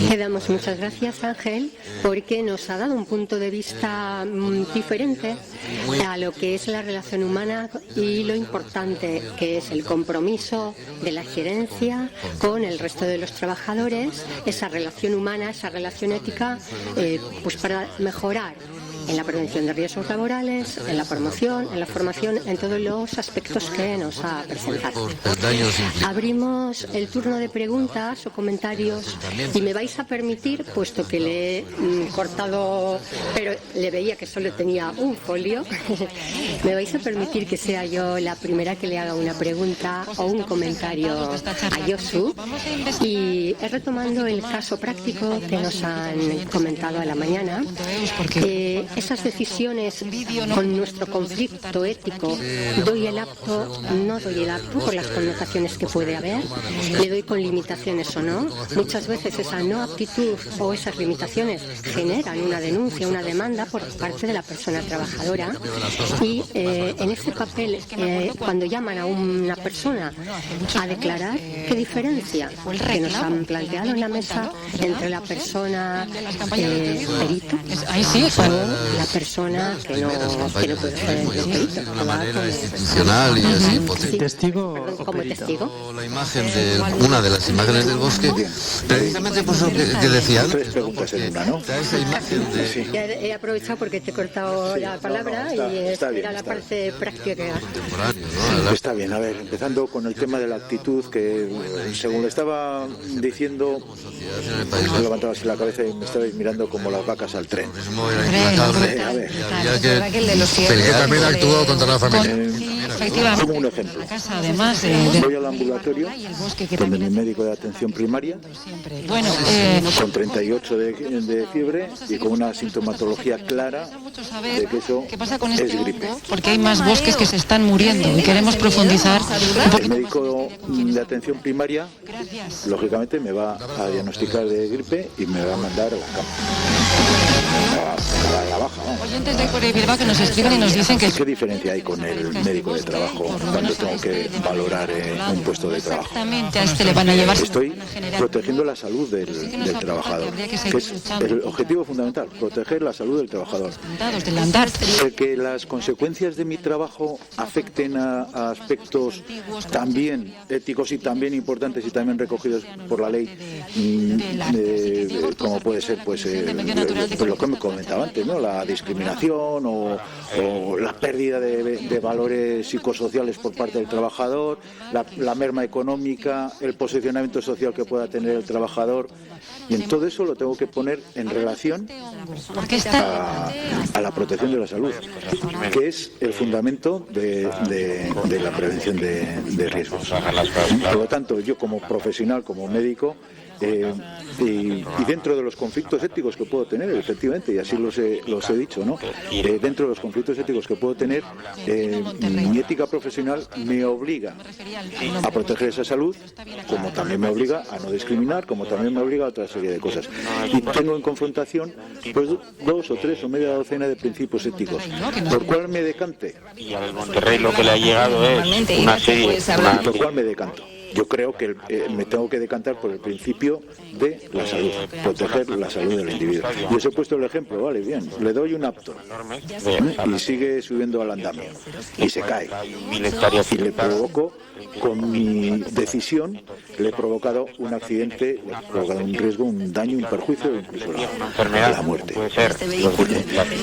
Le damos muchas gracias, Ángel, porque nos ha dado un punto de vista diferente a lo que es la relación humana y lo importante que es el compromiso de la gerencia con el resto de los trabajadores, esa relación humana, esa relación ética, pues para mejorar en la prevención de riesgos laborales, en la promoción, en la formación, en todos los aspectos que nos ha presentado. Abrimos el turno de preguntas o comentarios y me vais a permitir, puesto que le he cortado, pero le veía que solo tenía un folio, me vais a permitir que sea yo la primera que le haga una pregunta o un comentario a Josu, y retomando el caso práctico que nos han comentado a la mañana. Esas decisiones con nuestro conflicto ético, doy el apto, no doy el apto por las connotaciones que puede haber, le doy con limitaciones o no. Muchas veces esa no aptitud o esas limitaciones generan una denuncia, una demanda por parte de la persona trabajadora, y en ese papel, cuando llaman a una persona a declarar, ¿qué diferencia que nos han planteado en la mesa entre la persona perito o la persona que no puede ser perito? De una manera institucional y así potente. ¿Testigo como testigo? La imagen de una de las imágenes del bosque, precisamente por eso que decía antes, Tres preguntas en una, ¿no? esa imagen de Ya he aprovechado porque te he cortado la palabra está y bien, era la está parte práctica. contemporáneo, ¿no? Está bien, a ver, empezando con el tema de la actitud, que según le estaba diciendo, me levantaba así la cabeza y me estabais mirando como las vacas al tren. Era implacable, A ver, y había que pelear. También actuó contra la familia. Efectivamente. Como un ejemplo. La casa, además Voy al ambulatorio donde mi médico de atención primaria, bueno, con 38 de fiebre y con una sintomatología clara de que eso ¿qué pasa con es este gripe. hongo? Porque hay más bosques que se están muriendo y queremos profundizar un El poquito. médico de atención primaria, lógicamente, me va a diagnosticar de gripe y me va a mandar a la cama. A la baja, vamos. Oyentes de Corea y Bilbao que nos escriben y nos dicen que ¿Qué diferencia hay con el médico de trabajo cuando tengo que valorar un puesto de trabajo? exactamente a este le van a llevar. Estoy protegiendo la salud del trabajador, que es el objetivo fundamental, proteger la salud del trabajador. Del andar. El que las consecuencias de mi trabajo afecten a aspectos también éticos y también importantes y también recogidos por la ley, como puede ser pues lo que me comentaba antes, ¿no? La discriminación o la pérdida de valores psicosociales por parte del trabajador, la merma económica, el posicionamiento social que pueda tener el trabajador, y en todo eso lo tengo que poner en relación a la protección de la salud, que es el fundamento de la prevención de riesgos. Por lo tanto, yo como profesional, como médico, y dentro de los conflictos éticos que puedo tener, efectivamente, y así los he dicho, ¿no? Dentro de los conflictos éticos que puedo tener, mi ética profesional me obliga a proteger esa salud, como también me obliga a no discriminar, como también me obliga a otra serie de cosas. Y tengo en confrontación pues 2 o 3 o media docena de principios éticos. ¿Por cuál me decante? Y al Monterrey lo que le ha llegado es una serie. ¿Por cuál me decanto? Yo creo que me tengo que decantar por el principio de la salud, proteger la salud del individuo. Y os he puesto el ejemplo, vale, bien, le doy un apto y sigue subiendo al andamio y se cae. Y le provoco, con mi decisión, le he provocado un accidente, le he provocado un riesgo, un daño, un perjuicio, incluso la muerte.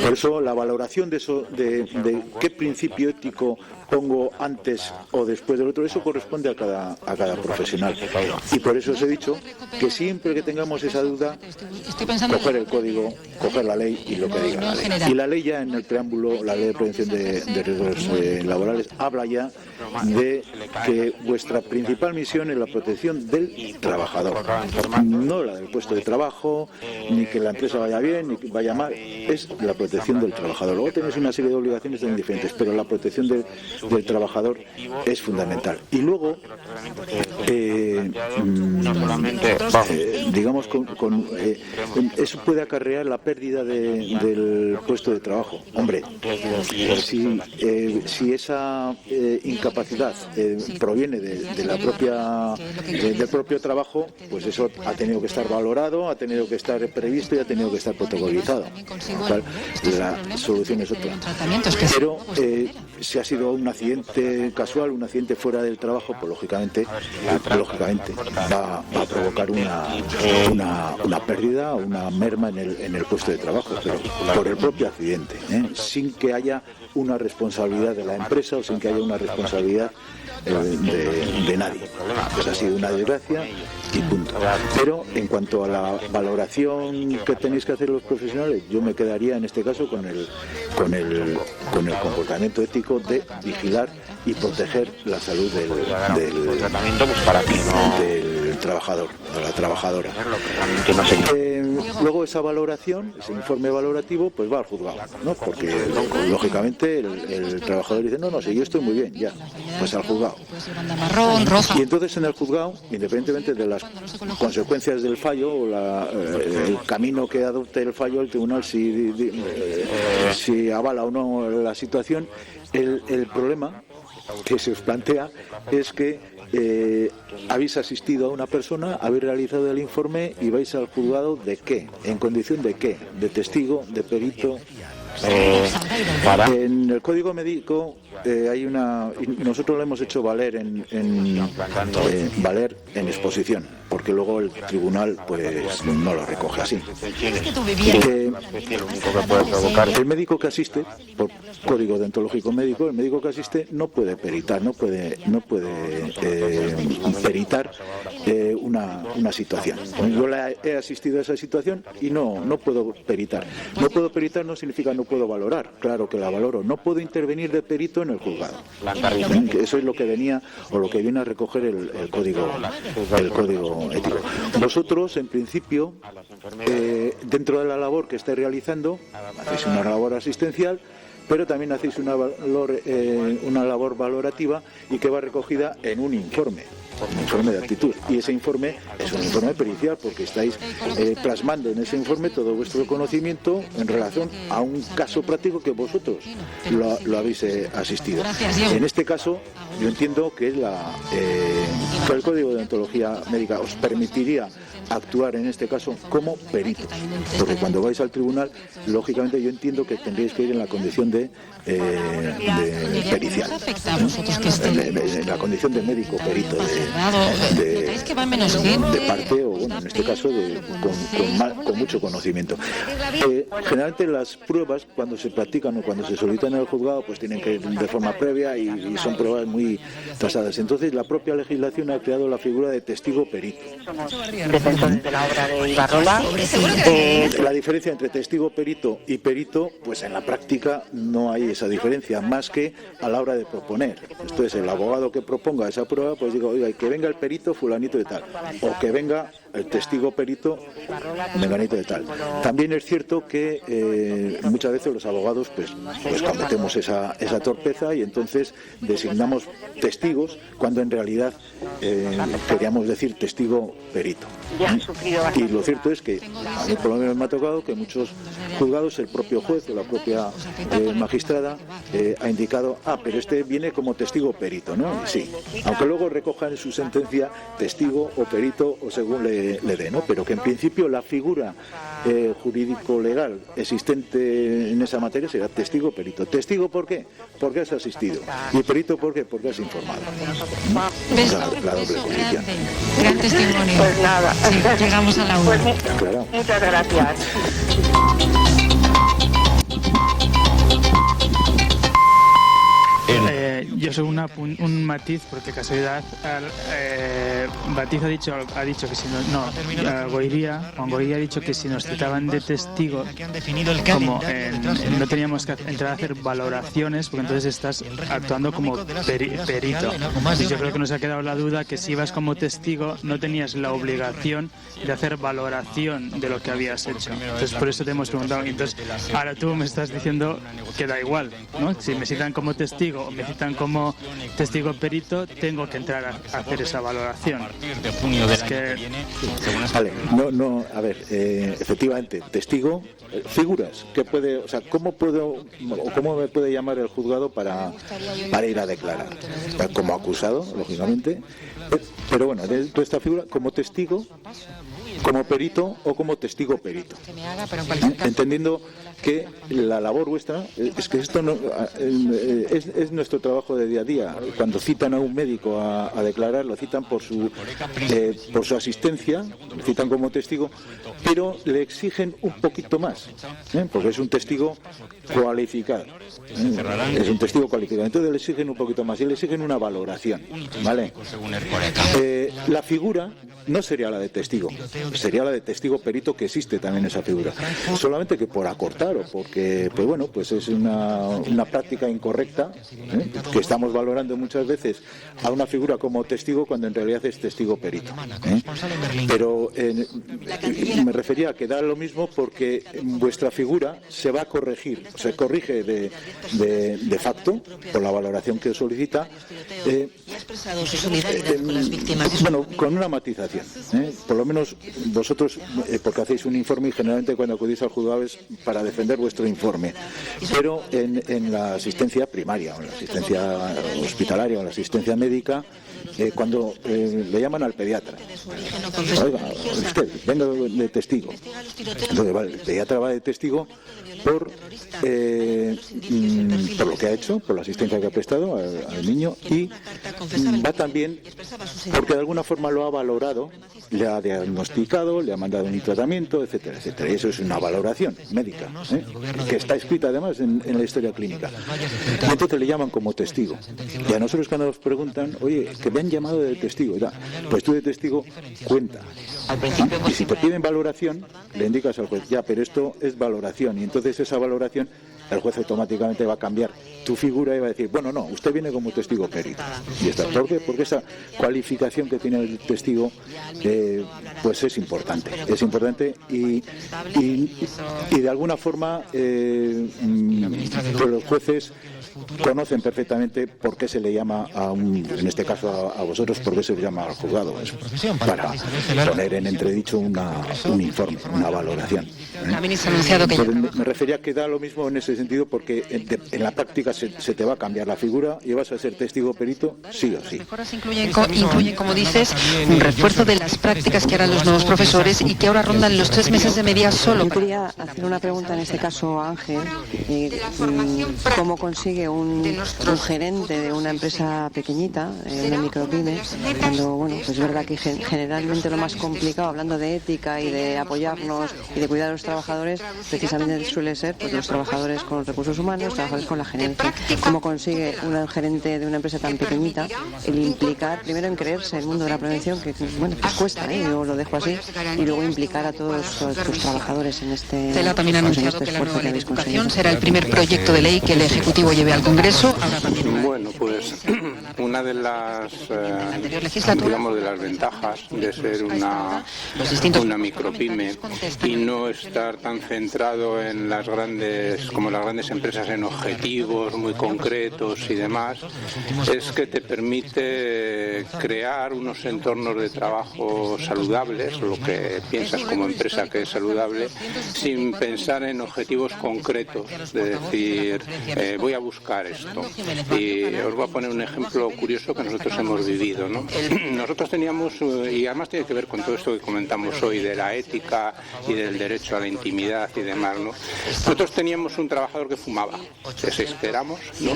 Por eso la valoración de eso, de qué principio ético pongo antes o después del otro, eso corresponde a cada profesional. Y por eso os he dicho que siempre que tengamos esa duda, coger el código, coger la ley y lo que diga la ley. Y la ley ya en el preámbulo, la ley de prevención de riesgos laborales, habla ya de que vuestra principal misión es la protección del trabajador, no la del puesto de trabajo, ni que la empresa vaya bien, ni que vaya mal, es la protección del trabajador. Luego tenéis una serie de obligaciones también diferentes, pero la protección del trabajador es fundamental. Y luego, digamos, eso puede acarrear la pérdida del puesto de trabajo. Hombre, si esa incapacidad proviene de la propia del propio trabajo, pues eso ha tenido que estar valorado, ha tenido que estar previsto y ha tenido que estar protocolizado. La solución es otra. Pero si ha sido un accidente casual, un accidente fuera del trabajo, pues lógicamente va a provocar una pérdida o una merma en el puesto de trabajo, pero por el propio accidente, sin que haya una responsabilidad de la empresa o sin que haya una responsabilidad de nadie. Pues ha sido una desgracia y punto. Pero en cuanto a la valoración que tenéis que hacer los profesionales, yo me quedaría en este caso con el comportamiento ético de vigilar y proteger la salud del trabajador, de la trabajadora. Luego esa valoración, ese informe valorativo, pues va al juzgado, ¿no? Porque lógicamente el trabajador dice, no, si yo estoy muy bien, ya, pues al juzgado. Y entonces en el juzgado, independientemente de las consecuencias del fallo o el camino que adopte el fallo, el tribunal si avala o no la situación, el problema que se os plantea es que habéis asistido a una persona, habéis realizado el informe y vais al juzgado ¿de qué? ¿En condición de qué? ¿De testigo? ¿De perito? En el Código Médico hay nosotros lo hemos hecho valer valer en exposición, porque luego el tribunal pues no lo recoge así. El médico que asiste, por Código Deontológico Médico, el médico que asiste no puede peritar, no puede peritar una situación. Yo he asistido a esa situación y no puedo peritar. No puedo peritar no significa no puedo valorar, claro que la valoro. No puedo intervenir de perito en el juzgado. Eso es lo que venía o lo que viene a recoger el código ético. Vosotros, en principio, dentro de la labor que estáis realizando, hacéis una labor asistencial, pero también hacéis una labor valorativa y que va recogida en un informe de actitud, y ese informe es un informe pericial porque estáis plasmando en ese informe todo vuestro conocimiento en relación a un caso práctico que vosotros lo habéis asistido. En este caso yo entiendo que el Código de Deontología Médica os permitiría actuar en este caso como peritos, porque cuando vais al tribunal, lógicamente yo entiendo que tendréis que ir en la condición de pericial, en la condición de médico perito, de parte, o bueno, en este caso con mucho conocimiento. Generalmente las pruebas, cuando se practican o cuando se solicitan en el juzgado, pues tienen que ir de forma previa y son pruebas muy tasadas. Entonces la propia legislación ha creado la figura de testigo perito. De la obra de Ibarrola. La diferencia entre testigo perito y perito, pues en la práctica no hay esa diferencia, más que a la hora de proponer. Entonces el abogado que proponga esa prueba, pues digo, oiga, que venga el perito fulanito de tal, o que venga el testigo perito menganito de tal. También es cierto que muchas veces los abogados pues cometemos esa torpeza y entonces designamos testigos cuando en realidad queríamos decir testigo perito. Y lo cierto es que a mí por lo menos me ha tocado que muchos juzgados, el propio juez o la propia magistrada ha indicado, pero este viene como testigo perito, ¿no? Sí, aunque luego recoja en su sentencia testigo o perito o según le dé, ¿no? Pero que en principio la figura jurídico-legal existente en esa materia será testigo perito. ¿Testigo por qué? Porque has asistido. ¿Y perito por qué? Porque has informado. La doble posición. Gran testimonio. Pues nada. Sí, llegamos a la una. Claro. Muchas gracias. Yo soy un matiz, porque casualidad Matiz ha dicho que si Juan Goiría ha dicho que si nos citaban de testigo, como no teníamos que entrar a hacer valoraciones, porque entonces estás actuando como perito. Y yo creo que nos ha quedado la duda que si ibas como testigo no tenías la obligación de hacer valoración de lo que habías hecho. Entonces por eso te hemos preguntado. Entonces ahora tú me estás diciendo que da igual, ¿no? Si me citan como testigo o me citan como como testigo perito tengo que entrar a hacer esa valoración. Es que... Vale, a ver, efectivamente, testigo, figuras, ¿qué puede, o sea, cómo me puede llamar el juzgado para ir a declarar? Como acusado, lógicamente, pero bueno, de esta figura, como testigo, como perito o como testigo perito, entendiendo que la labor vuestra es que esto no, es nuestro trabajo de día a día. Cuando citan a un médico a declarar, lo citan por su asistencia, lo citan como testigo, pero le exigen un poquito más, porque es un testigo cualificado, es un testigo cualificado, entonces le exigen un poquito más y le exigen una valoración, ¿vale? La figura no sería la de testigo, sería la de testigo perito, que existe también esa figura, solamente que por acortar o porque pues bueno, pues es una práctica incorrecta, que estamos valorando muchas veces a una figura como testigo cuando en realidad es testigo perito, pero me refería a que da lo mismo, porque vuestra figura se va a corregir, se corrige de facto por la valoración que solicita, bueno, con una matización, por lo menos vosotros, porque hacéis un informe y generalmente cuando acudís al juzgado es para defender vuestro informe, pero en la asistencia primaria o en la asistencia hospitalaria o en la asistencia médica, cuando le llaman al pediatra, oiga, usted venga de testigo, entonces vale, el pediatra va de testigo por lo que ha hecho, por la asistencia que ha prestado al niño, y va también porque de alguna forma lo ha valorado, le ha diagnosticado, le ha mandado un tratamiento, etcétera, etcétera. Y eso es una valoración médica, que está escrita además en la historia clínica. Y entonces le llaman como testigo. Y a nosotros cuando nos preguntan, oye, que me han llamado de testigo, pues tú de testigo cuenta. Y si te piden valoración, le indicas al juez, ya, pero esto es valoración. Y entonces esa valoración, el juez automáticamente va a cambiar tu figura y va a decir, bueno, no, usted viene como testigo perito. Y está. ¿Por qué? Porque esa cualificación que tiene el testigo, pues es importante y de alguna forma los jueces conocen perfectamente por qué se le llama en este caso a vosotros, por qué se le llama al juzgado, para poner en entredicho un informe, una valoración. Me refería que da lo mismo en ese sentido, porque en la práctica se te va a cambiar la figura y vas a ser testigo perito sí o sí. Las mejoras incluyen, como dices, un refuerzo de las prácticas que harán los nuevos profesores y que ahora rondan los 3 meses de media solo. Yo quería hacer una pregunta en este caso a Ángel. ¿Cómo consigue un gerente de una empresa pequeñita, una micropyme, cuando, bueno, pues es verdad que generalmente lo más complicado, hablando de ética y de apoyarnos y de cuidar a los trabajadores, precisamente suele ser pues los trabajadores con recursos humanos, trabajadores con la gerencia? ¿Cómo consigue un gerente de una empresa tan pequeñita el implicar, primero en creerse el mundo de la prevención, que bueno, pues cuesta, yo lo dejo así, y luego implicar a todos tus trabajadores en este CELA también ha anunciado que la nueva ley de educación será el primer proyecto de ley que el Ejecutivo lleve al Congreso. Bueno, pues una de las digamos de las ventajas de ser una micropyme y no estar tan centrado en las grandes empresas, en objetivos muy concretos y demás, es que te permite crear unos entornos de trabajo saludables, lo que piensas como empresa que es saludable, sin pensar en objetivos concretos, de decir voy a buscar esto. Y os voy a poner un ejemplo curioso que nosotros hemos vivido, ¿no? Nosotros teníamos, y además tiene que ver con todo esto que comentamos hoy de la ética y del derecho a la intimidad y demás, ¿no? Nosotros teníamos un trabajador que fumaba, desesperamos, ¿no?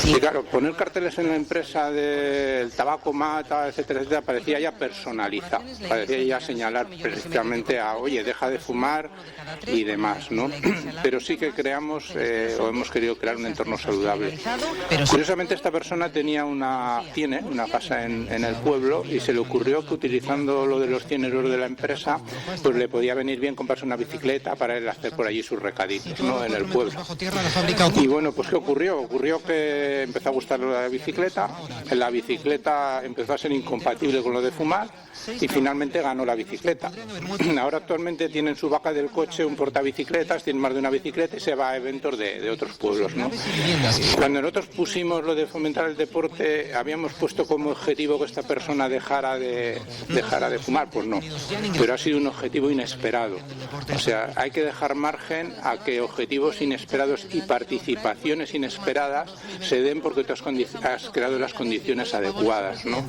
Y claro, poner carteles en la empresa del tabaco mata, etcétera, etcétera, parecía ya personalizado, parecía ya señalar precisamente a, oye, deja de fumar y demás, ¿no? Pero sí que creamos o hemos querido crear un entorno saludable. Curiosamente esta persona tiene una casa en el pueblo y se le ocurrió que utilizando lo de los 100 euros de la empresa, pues le podía venir bien comprarse una bicicleta para él hacer por allí sus recaditos, ¿no? En el pueblo. Y bueno, pues ¿qué ocurrió? Ocurrió que empezó a gustarle la bicicleta empezó a ser incompatible con lo de fumar y finalmente ganó la bicicleta. Ahora actualmente tiene en su baja del coche un portabicicletas, tiene más de una bicicleta y se va a eventos de otros pueblos, ¿no? Cuando nosotros pusimos lo de fomentar el deporte, habíamos puesto como objetivo que esta persona dejara de fumar, pues no, pero ha sido un objetivo inesperado. O sea, hay que dejar margen a que objetivos inesperados y participaciones inesperadas se den porque tú has creado las condiciones adecuadas, ¿no?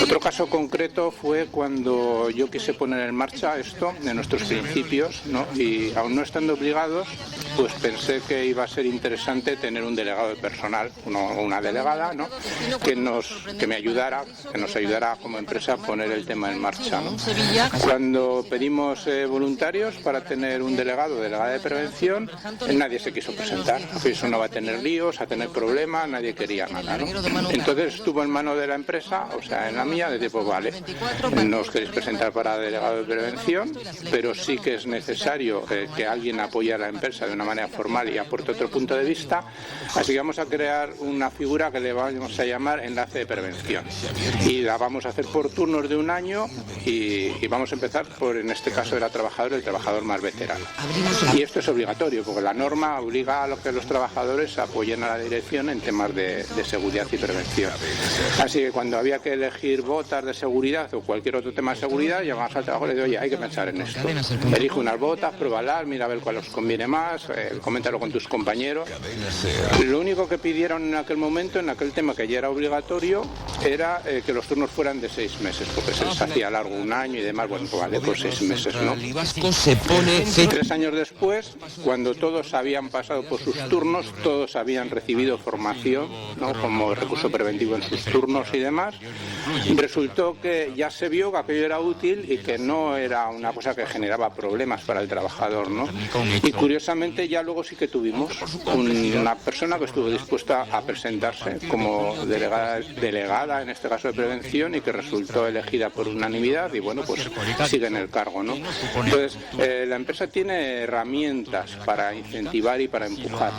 Otro caso concreto fue cuando yo quise poner en marcha esto de nuestros principios, ¿no? Y aún no estando obligados, pues pensé que iba a ser interesante tener un delegado de personal, una delegada, ¿no? que me ayudara, que nos ayudara como empresa a poner el tema en marcha, ¿no? Cuando pedimos voluntarios para tener un delegado o delegada de prevención, nadie se quiso presentar. Eso no va a tener líos, a tener problemas, nadie quería nada, ¿no? Entonces estuvo en mano de la empresa, o sea, en la mía, de tipo, vale, no os queréis presentar para delegado de prevención, pero sí que es necesario que alguien apoye a la empresa de una manera formal y aporte otro punto de vista, así que vamos a crear una figura que le vamos a llamar enlace de prevención y la vamos a hacer por turnos de un año y vamos a empezar por, en este caso era el trabajador más veterano. Y esto es obligatorio porque la norma obliga a los trabajadores a apoyen a la dirección en temas de seguridad y prevención. Así que cuando había que elegir botas de seguridad o cualquier otro tema de seguridad, llamamos al trabajador y le digo, oye, hay que pensar en esto. Elige unas botas, pruébalas, mira a ver cuál os conviene más, coméntalo con tus compañeros. Lo único que pidieron en aquel momento, en aquel tema que ya era obligatorio, era que los turnos fueran de 6 meses, porque se les hacía largo, un año y demás, bueno, pues vale, por 6 meses, ¿no? 3 años después, cuando todos habían pasado por sus turnos, todos habían recibido formación, ¿no? Como recurso preventivo en sus turnos y demás, resultó que ya se vio que aquello era útil y que no era una cosa que generaba problemas para el trabajador, ¿no? Y curiosamente ya luego sí que tuvimos una persona que estuvo dispuesta a presentarse como delegada en este caso de prevención y que resultó elegida por unanimidad y bueno, pues sigue en el cargo, ¿no? Entonces, la empresa tiene herramientas para incentivar y para empujar.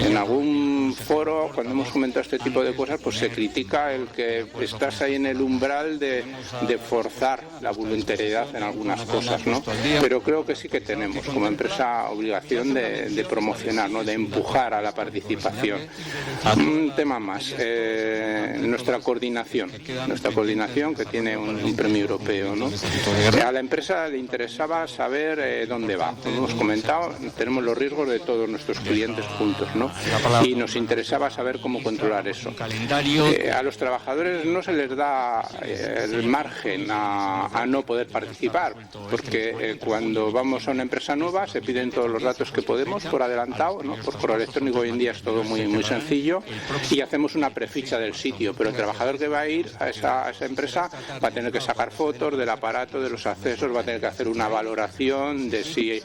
En algún foro, cuando hemos comentado este tipo de cosas, pues se critica el que estás ahí en el umbral de forzar la voluntariedad en algunas cosas, ¿no? Pero creo que sí que tenemos como empresa obligación de promocionar, ¿no? De empujar a la participación. Un tema más, nuestra coordinación que tiene un premio europeo, ¿no? A la empresa le interesaba saber dónde va. Como hemos comentado, tenemos los riesgos de todos nuestros clientes juntos, ¿no? Y nos interesaba saber cómo controlar eso. A los trabajadores no se les da el margen a no poder participar, porque cuando vamos a una empresa nueva se piden todos los datos que podemos por adelantado, ¿no? Por correo electrónico hoy en día es todo muy sencillo y hacemos una preficha del sitio, pero el trabajador que va a ir a esa empresa va a tener que sacar fotos del aparato, de los accesos, va a tener que hacer una valoración de si,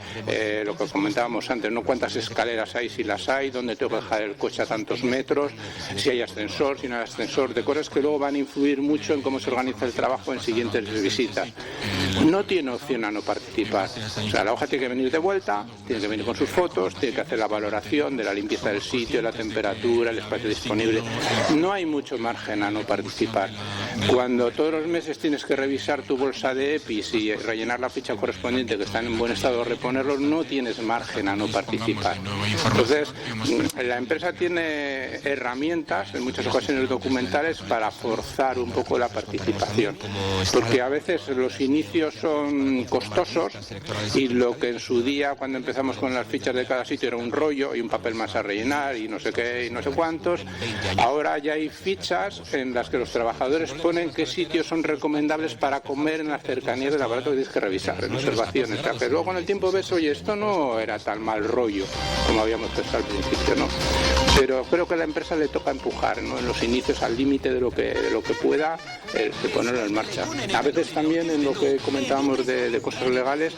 lo que comentábamos antes, ¿no? Cuántas escaleras hay, si las hay, dónde tengo que dejar el coche a tantos metros, si hay ascensor, si no hay ascensor, de cosas que luego van a influir mucho en cómo se organiza el trabajo en siguientes visitas. No tiene opción a no participar. O sea, la hoja tiene que venir de vuelta, tiene que venir con sus fotos, tiene que hacer la valoración de la limpieza del sitio, la temperatura, el espacio disponible. No hay mucho margen a no participar. Cuando todos los meses tienes que revisar tu bolsa de EPIs y rellenar la ficha correspondiente que están en buen estado, reponerlos, no tienes margen a no participar. Entonces, la empresa tiene herramientas, en muchas ocasiones documentales, para forzar un poco la participación. Porque a veces los inicios son costosos y lo que en su día, cuando empezamos con las fichas de cada sitio, era un rollo y un papel más a rellenar y no sé qué y no sé cuántos, ahora ya hay fichas en las que los trabajadores ponen qué sitios son recomendables para comer en las cercanías del aparato que tienes que revisar, en observaciones. Que luego con el tiempo ves, oye, esto no era tan mal rollo como habíamos pensado al principio, ¿no? Pero creo que a la empresa le toca empujar, ¿no? En los inicios al límite de lo que pueda, de ponerlo en marcha. A veces también en lo que comentábamos de cosas legales,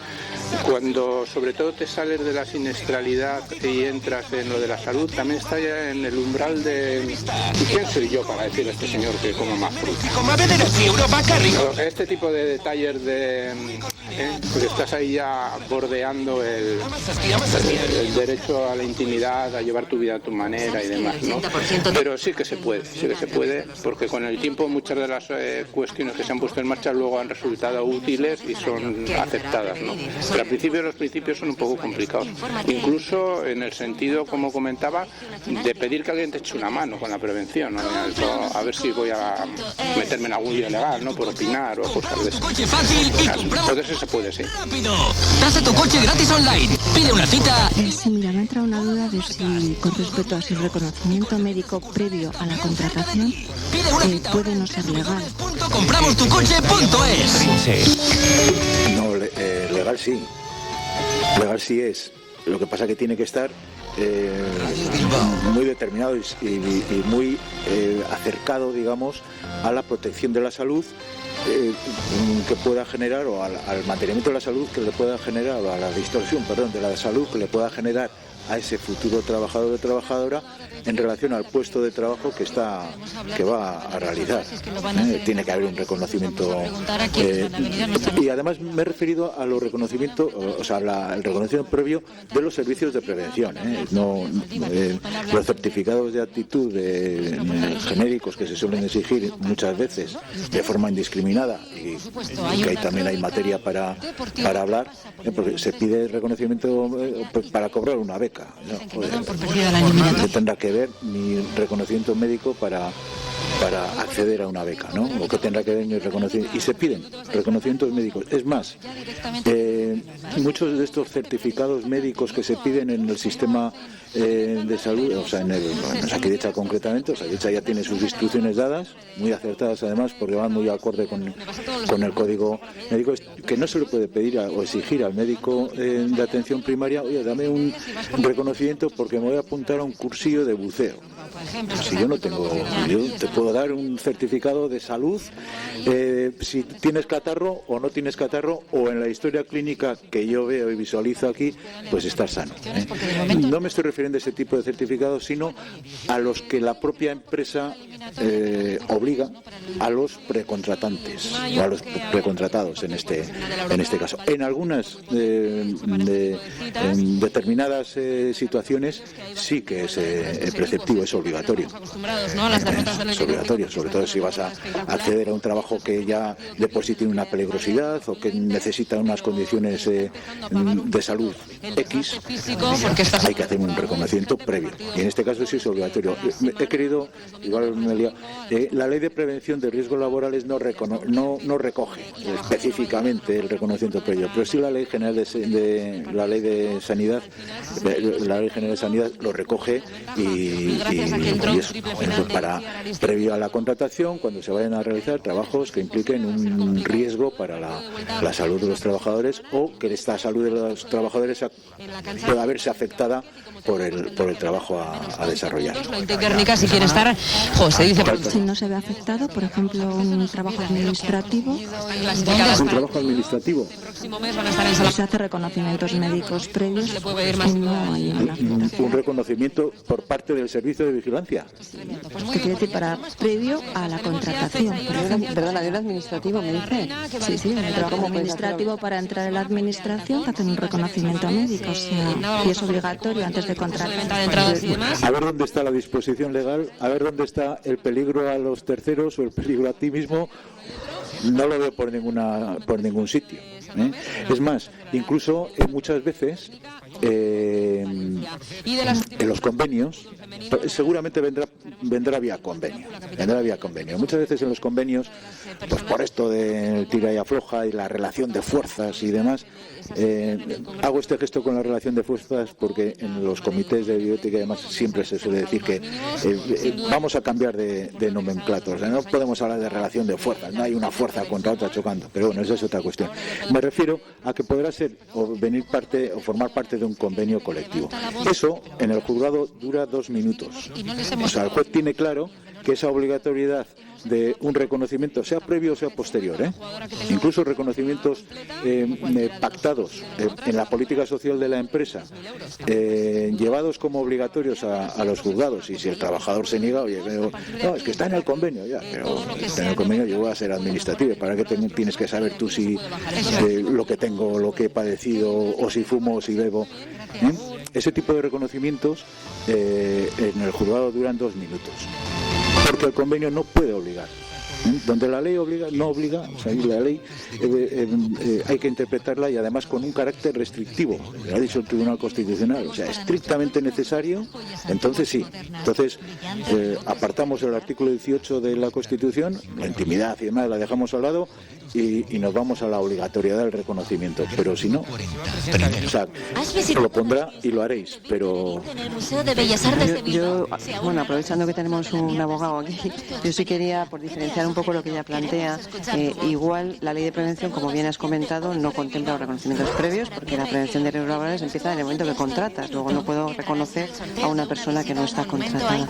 cuando sobre todo te sales de la siniestralidad y entras en lo de la salud, también está ya en el umbral de ¿y quién soy yo para decir a este señor que coma más fruta? Este tipo de detalles de porque estás ahí ya bordeando el derecho a la intimidad, a llevar tu vida a tu manera y demás, ¿no? Pero sí que se puede, porque con el tiempo muchas de las cuestiones que se han puesto en marcha luego han resultado útiles y son aceptadas, ¿no? Pero al principio los principios son un poco complicados, incluso en el sentido, como comentaba, de pedir que alguien te eche una mano con la prevención, ¿no? A ver si voy a meterme en algún lío legal, ¿no? Por opinar o cosas de eso. Entonces eso se puede, sí. Tasa tu coche gratis online. Pide una cita. Sí, mira, me ha entrado una duda de si, con respecto a si el reconocimiento médico previo a la contratación puede no ser legal. Compramostucoche.es. No, legal sí. Legal sí es. Lo que pasa que tiene que estar muy determinado y muy acercado, digamos, a la protección de la salud que pueda generar, o al mantenimiento de la salud que le pueda generar, o a la distorsión, perdón, de la salud que le pueda generar a ese futuro trabajador o trabajadora en relación al puesto de trabajo que va a realizar. Tiene que haber un reconocimiento y además me he referido a los reconocimientos, o sea, el reconocimiento previo de los servicios de prevención, no los certificados de aptitud genéricos que se suelen exigir muchas veces de forma indiscriminada y que ahí también hay materia para hablar, porque se pide reconocimiento para cobrar una beca, ¿no? Tendrá que ver mi reconocimiento médico para acceder a una beca, ¿no? O que tendrá que ver mi reconocimiento. Y se piden reconocimientos médicos. Es más, muchos de estos certificados médicos que se piden en el sistema de salud, o sea, en Osakidetza concretamente, Osakidetza ya tiene sus instrucciones dadas, muy acertadas además, porque van muy acorde con el código médico, que no se le puede pedir o exigir al médico de atención primaria: oye, dame un reconocimiento porque me voy a apuntar a un cursillo de buceo. Si yo no tengo, yo te puedo dar un certificado de salud si tienes catarro o no tienes catarro, o en la historia clínica que yo veo y visualizo aquí, pues estás sano. No me estoy refiriendo a ese tipo de certificados, sino a los que la propia empresa obliga a los precontratantes o a los precontratados en este caso. En algunas en determinadas situaciones sí que es preceptivo, es obligatorio. Es obligatorio, sobre todo si vas a acceder a un trabajo que ya de por sí tiene una peligrosidad o que necesita unas condiciones de salud X, hay que hacer un reconocimiento previo. Y en este caso sí es obligatorio. He querido, igual me he liado, la ley de prevención de riesgos laborales no recoge específicamente el reconocimiento previo, pero sí la ley general la ley de sanidad, la ley general de sanidad lo recoge y eso, para previo a la contratación, cuando se vayan a realizar trabajos que impliquen un riesgo para la salud de los trabajadores, o que esta salud de los trabajadores pueda verse afectada por el trabajo a desarrollar. Si no se ve afectado, por ejemplo, un trabajo administrativo. ¿Un trabajo administrativo? Se hace reconocimientos médicos previos y no hay nada. Un reconocimiento por parte del servicio de vigilancia. ¿Qué quiere decir? Previo a la contratación. Perdón, ¿a nivel administrativo me dice? Sí, en el trabajo administrativo, para entrar en la administración, te hacen un reconocimiento médico, o sea, y es obligatorio antes de contratar. A ver dónde está la disposición legal, a ver dónde está el peligro a los terceros o el peligro a ti mismo. No lo veo por ningún sitio. Es más, incluso muchas veces en los convenios, seguramente vendrá vía convenio. Muchas veces en los convenios, pues por esto de tira y afloja y la relación de fuerzas y demás, hago este gesto con la relación de fuerzas porque en los comités de bioética y demás siempre se suele decir que vamos a cambiar de nomenclatura. O sea, no podemos hablar de relación de fuerzas, no hay una fuerza contra otra chocando, pero bueno, esa es otra cuestión. Me refiero a que podrá ser o venir parte o formar parte de un convenio colectivo. Eso en el juzgado dura 2 minutos. O sea, el juez tiene claro que esa obligatoriedad de un reconocimiento, sea previo o sea posterior, incluso reconocimientos pactados en la política social de la empresa, llevados como obligatorios a los juzgados, y si el trabajador se niega, oye, no, es que está en el convenio, ya, pero está en el convenio, yo voy a ser administrativo, ¿para qué tienes que saber tú si lo que tengo, lo que he padecido, o si fumo o si bebo? Ese tipo de reconocimientos en el juzgado duran 2 minutos, porque el convenio no puede obligar. Donde la ley no obliga, o sea, la ley hay que interpretarla, y además con un carácter restrictivo, lo ha dicho el Tribunal Constitucional, o sea, estrictamente necesario, entonces sí. Entonces apartamos el artículo 18 de la Constitución, la intimidad y demás la dejamos al lado, y nos vamos a la obligatoriedad del reconocimiento, pero si no, o sea, lo pondrá y lo haréis, pero... Yo, bueno, aprovechando que tenemos un abogado aquí, yo sí quería, por diferenciar un poco lo que ella plantea, igual la ley de prevención, como bien has comentado, no contempla los reconocimientos previos, porque la prevención de riesgos laborales empieza en el momento que contratas. Luego no puedo reconocer a una persona que no está contratada.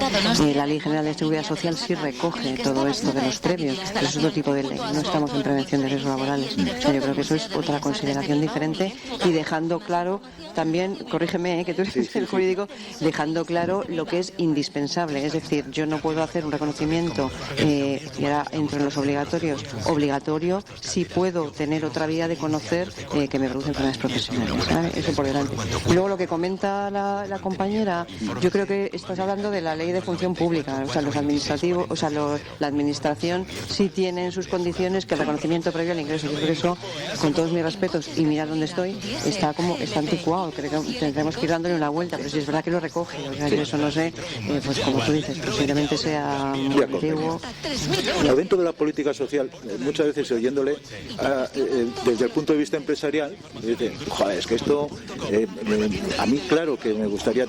La Ley General de Seguridad Social sí recoge todo esto de los previos, pero es otro tipo de ley. No estamos en prevención de riesgos laborales. O sea, yo creo que eso es otra consideración diferente, y dejando claro también, corrígeme, que tú eres el jurídico, dejando claro lo que es indispensable. Es decir, yo no puedo hacer un reconocimiento, y ahora entro en los obligatorios, obligatorio, si puedo tener otra vía de conocer que me produce enfermedades profesionales, ¿sabes? Eso por delante. Y luego lo que comenta la compañera, yo creo que estás hablando de la ley de función pública, o sea, los administrativos, o sea, la administración sí tiene en sus condiciones que el reconocimiento previo al ingreso. Yo creo que eso, con todos mis respetos, y mirad dónde estoy, está anticuado. Creo que tendremos que ir dándole una vuelta, pero si es verdad que lo recoge, o sea, que eso no sé, pues como tú dices, posiblemente sea muy antiguo. Dentro de la política social, muchas veces oyéndole, desde el punto de vista empresarial, dice, joder, es que esto, a mí claro que me gustaría,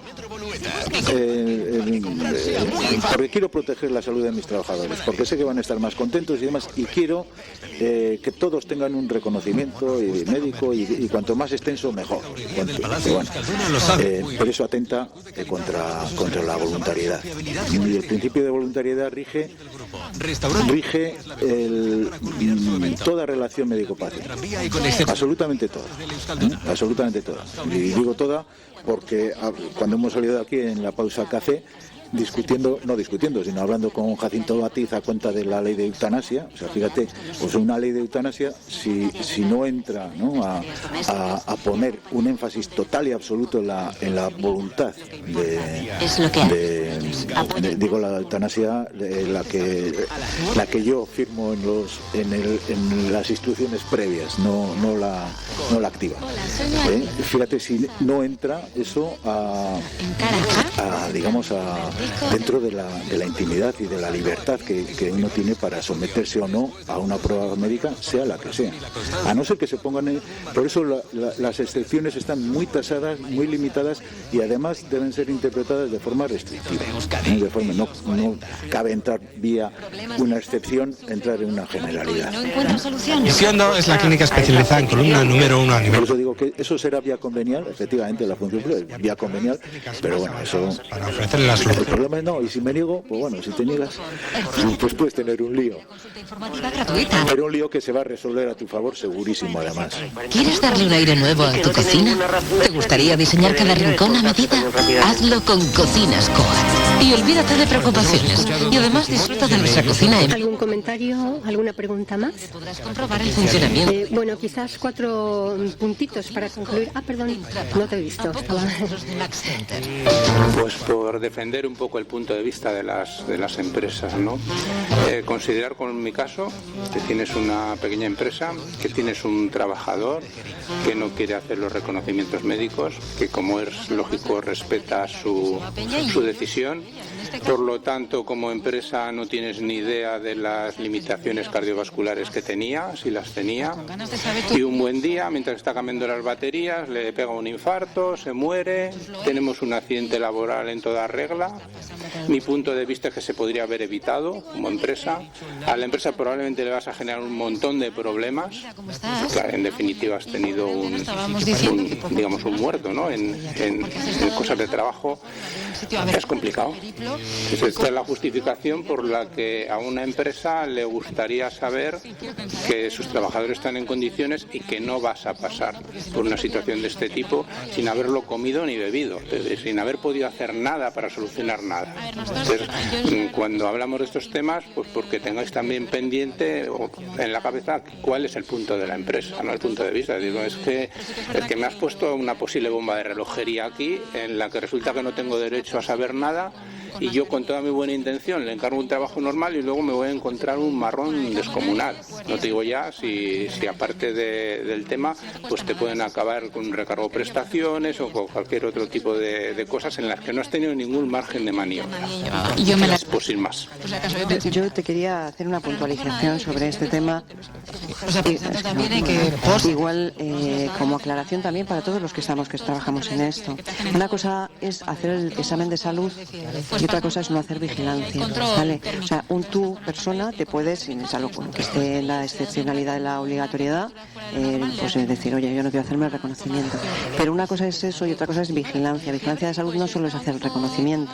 porque quiero proteger la salud de mis trabajadores, porque sé que van a estar más contentos y demás, y quiero que todos tengan un reconocimiento médico, y cuanto más extenso mejor. Bueno, por eso atenta contra la voluntariedad, y el principio de voluntariedad rige toda relación médico-paciente, absolutamente toda, y digo toda porque cuando hemos salido de aquí en la pausa café, no discutiendo, sino hablando con Jacinto Batiz a cuenta de la ley de eutanasia, o sea, fíjate, pues una ley de eutanasia, si no entra, ¿no?, a poner un énfasis total y absoluto en la voluntad digo, la eutanasia, la que yo firmo en las instrucciones previas, no la activa. Fíjate si no entra eso dentro de la intimidad y de la libertad que uno tiene para someterse o no a una prueba médica, sea la que sea, a no ser que se pongan por eso las excepciones están muy tasadas, muy limitadas, y además deben ser interpretadas de forma restrictiva, no cabe entrar vía una excepción, entrar en una generalidad. Isiondo es la clínica especializada en columna número 1 a nivel. Por eso digo que eso será vía convenial, efectivamente, la función pública vía convenial, pero bueno, eso para ofrecerle la solución. El problema es y si me niego, pues bueno, si te niegas, pues puedes tener un lío. Pero un lío que se va a resolver a tu favor, segurísimo, además. ¿Quieres darle un aire nuevo a tu cocina? ¿Te gustaría diseñar cada rincón a medida? Hazlo con Cocinas Coat. Y olvídate de preocupaciones. Y además disfruta de nuestra cocina. ¿Algún comentario? ¿Alguna pregunta más? Podrás comprobar el funcionamiento. Bueno, quizás 4 puntitos para concluir. Perdón, no te he visto. Pues por defender un poco el punto de vista de las empresas, ¿no? Considerar, con mi caso, que tienes una pequeña empresa, que tienes un trabajador que no quiere hacer los reconocimientos médicos, que, como es lógico, respeta su decisión. Por lo tanto, como empresa no tienes ni idea de las limitaciones cardiovasculares que tenía, si las tenía, y un buen día, mientras está cambiando las baterías, le pega un infarto, se muere, tenemos un accidente laboral en toda regla. Mi punto de vista es que se podría haber evitado como empresa. A la empresa probablemente le vas a generar un montón de problemas. Claro, en definitiva has tenido un muerto, ¿no? En cosas de trabajo es complicado. Esta es la justificación por la que a una empresa le gustaría saber que sus trabajadores están en condiciones y que no vas a pasar por una situación de este tipo sin haberlo comido ni bebido, sin haber podido hacer nada para solucionar nada. Entonces, cuando hablamos de estos temas, pues porque tengáis también pendiente en la cabeza cuál es el punto de la empresa, no el punto de vista. Digo, es que me has puesto una posible bomba de relojería aquí en la que resulta que no tengo derecho a saber nada, y yo con toda mi buena intención le encargo un trabajo normal y luego me voy a encontrar un marrón descomunal. No te digo ya si aparte del tema pues te pueden acabar con un recargo de prestaciones o con cualquier otro tipo de cosas en las que no has tenido ningún margen de maniobra. Pues sin más. Yo te quería hacer una puntualización sobre este tema. Igual como aclaración también para todos los que trabajamos en esto. Una cosa es hacer el examen de salud y otra cosa es no hacer vigilancia, ¿vale? O sea, tú, persona, te puedes, sin es algo que esté en la excepcionalidad de la obligatoriedad, pues decir, oye, yo no quiero hacerme el reconocimiento. Pero una cosa es eso y otra cosa es vigilancia. Vigilancia de salud no solo es hacer el reconocimiento.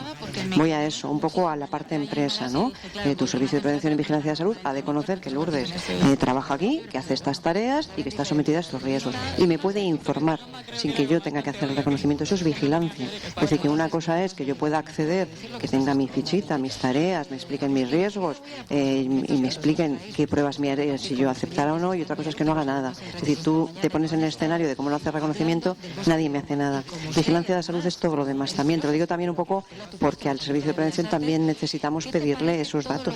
Voy a eso, un poco a la parte empresa, ¿no? Tu servicio de prevención y vigilancia de salud ha de conocer que Lourdes trabaja aquí, que hace estas tareas y que está sometida a estos riesgos. Y me puede informar sin que yo tenga que hacer el reconocimiento. Eso es vigilancia. Es decir, que una cosa es que yo pueda acceder, que tenga mi fichita, mis tareas, me expliquen mis riesgos y me expliquen qué pruebas me haré si yo aceptara o no, y otra cosa es que no haga nada. Es decir, tú te pones en el escenario de cómo no hacer reconocimiento, nadie me hace nada. Vigilancia de salud es todo lo demás también. Te lo digo también un poco porque al servicio de prevención también necesitamos pedirle esos datos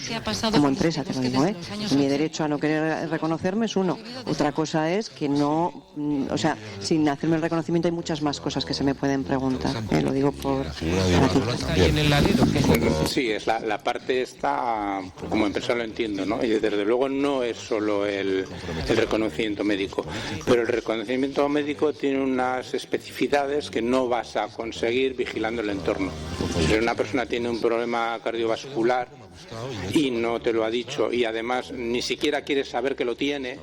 como empresa, te lo digo, ¿eh? Mi derecho a no querer reconocerme es uno. Otra cosa es que no, o sea, sin hacerme el reconocimiento hay muchas más cosas que se me pueden preguntar. Lo digo por Sí, es la parte esta, como empresa lo entiendo, ¿no? Y desde luego no es solo el reconocimiento médico, pero el reconocimiento médico tiene unas especificidades que no vas a conseguir vigilando el entorno. Si una persona tiene un problema cardiovascular y no te lo ha dicho y además ni siquiera quieres saber que lo tiene,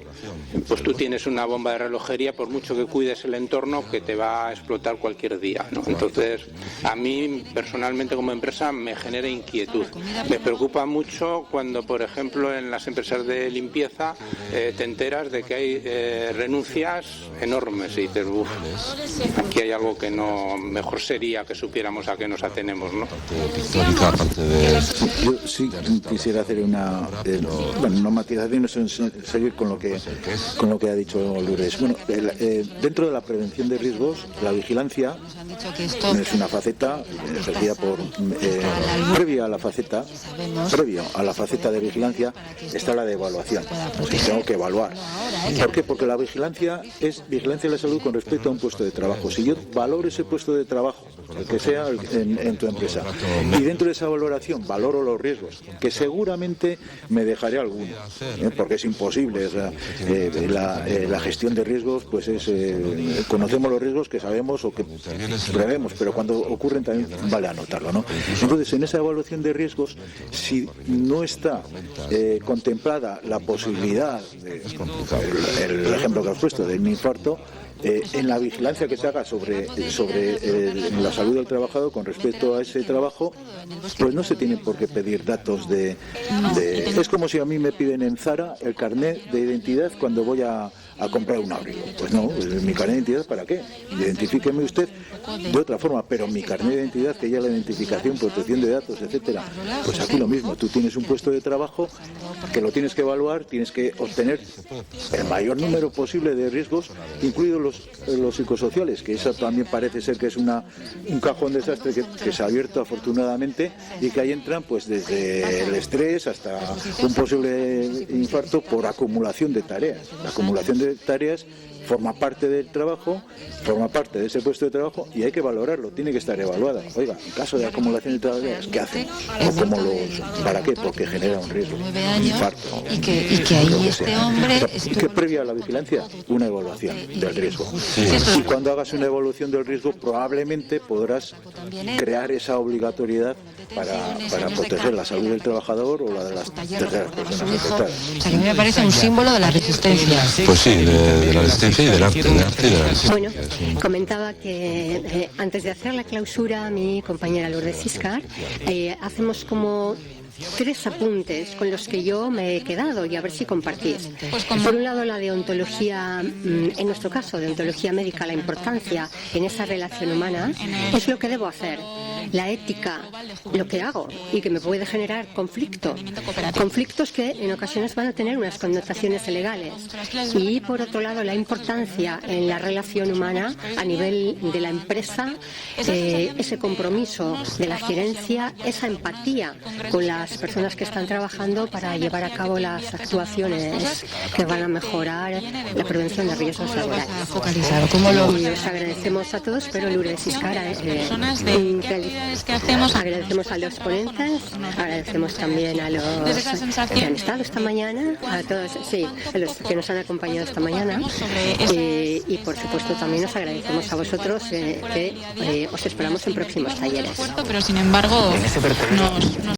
pues tú tienes una bomba de relojería, por mucho que cuides el entorno, que te va a explotar cualquier día, ¿no? Entonces, a mí personalmente como empresa me genera inquietud. Me preocupa mucho cuando, por ejemplo, en las empresas de limpieza te enteras de que hay renuncias enormes y dices, uff, aquí hay algo que no, mejor sería que supiéramos a qué nos atenemos, ¿no? Yo sí quisiera hacer una no matización, seguir con lo que ha dicho Lourdes. Bueno, dentro de la prevención de riesgos, la vigilancia es una faceta ejercida previo a la faceta de vigilancia está la de evaluación. Tengo que evaluar. ¿Por qué? Porque la vigilancia es vigilancia de la salud con respecto a un puesto de trabajo. Si yo valoro ese puesto de trabajo, el que sea en tu empresa, y dentro de esa valoración valoro los riesgos, que seguramente me dejaré alguno, porque es imposible. O sea, la gestión de riesgos, pues conocemos los riesgos que sabemos o que prevemos, pero cuando ocurren también vale anotarlo, ¿no? Entonces, en esa evaluación de riesgos, si no está contemplada la posibilidad, el ejemplo que has puesto de un infarto, en la vigilancia que se haga sobre la salud del trabajador con respecto a ese trabajo, pues no se tienen por qué pedir datos es como si a mí me piden en Zara el carnet de identidad cuando voy a comprar un abrigo. Pues no, mi carnet de identidad, ¿para qué? Identifíqueme usted de otra forma, pero mi carnet de identidad, que ya la identificación, protección de datos, etcétera, pues aquí lo mismo. Tú tienes un puesto de trabajo que lo tienes que evaluar, tienes que obtener el mayor número posible de riesgos, incluidos los psicosociales, que eso también parece ser que es un cajón desastre que se ha abierto afortunadamente, y que ahí entran pues desde el estrés hasta un posible infarto por acumulación de tareas. La acumulación de tareas forma parte del trabajo, forma parte de ese puesto de trabajo y hay que valorarlo, tiene que estar evaluada. Oiga, en caso de acumulación de tareas, ¿qué hacen? ¿O para qué? Porque genera un riesgo, un infarto. Y que ahí este hombre... Y que previa a la vigilancia, una evaluación del riesgo. Y cuando hagas una evaluación del riesgo, probablemente podrás crear esa obligatoriedad para proteger la salud del trabajador o la de las terceras personas afectadas. O sea, que a mí me parece un símbolo de la resistencia. Pues sí, de la resistencia Sí, del arte y de la Bueno, comentaba que antes de hacer la clausura, mi compañera Lourdes Ciscar, hacemos como 3 apuntes con los que yo me he quedado y a ver si compartís. Por un lado, la deontología, en nuestro caso, deontología médica, la importancia en esa relación humana es lo que debo hacer. La ética, lo que hago y que me puede generar conflictos que en ocasiones van a tener unas connotaciones legales. Y por otro lado, la importancia en la relación humana a nivel de la empresa, ese compromiso de la gerencia, esa empatía con las personas que están trabajando para llevar a cabo las actuaciones que van a mejorar la prevención de riesgos laborales. Y os agradecemos a todos, pero Lourdes Ciscar, agradecemos a los ponentes, agradecemos también a los que han estado esta mañana, a todos, sí, a los que nos han acompañado esta mañana, y por supuesto también os agradecemos a vosotros que os esperamos en próximos talleres. Pero sin embargo, nos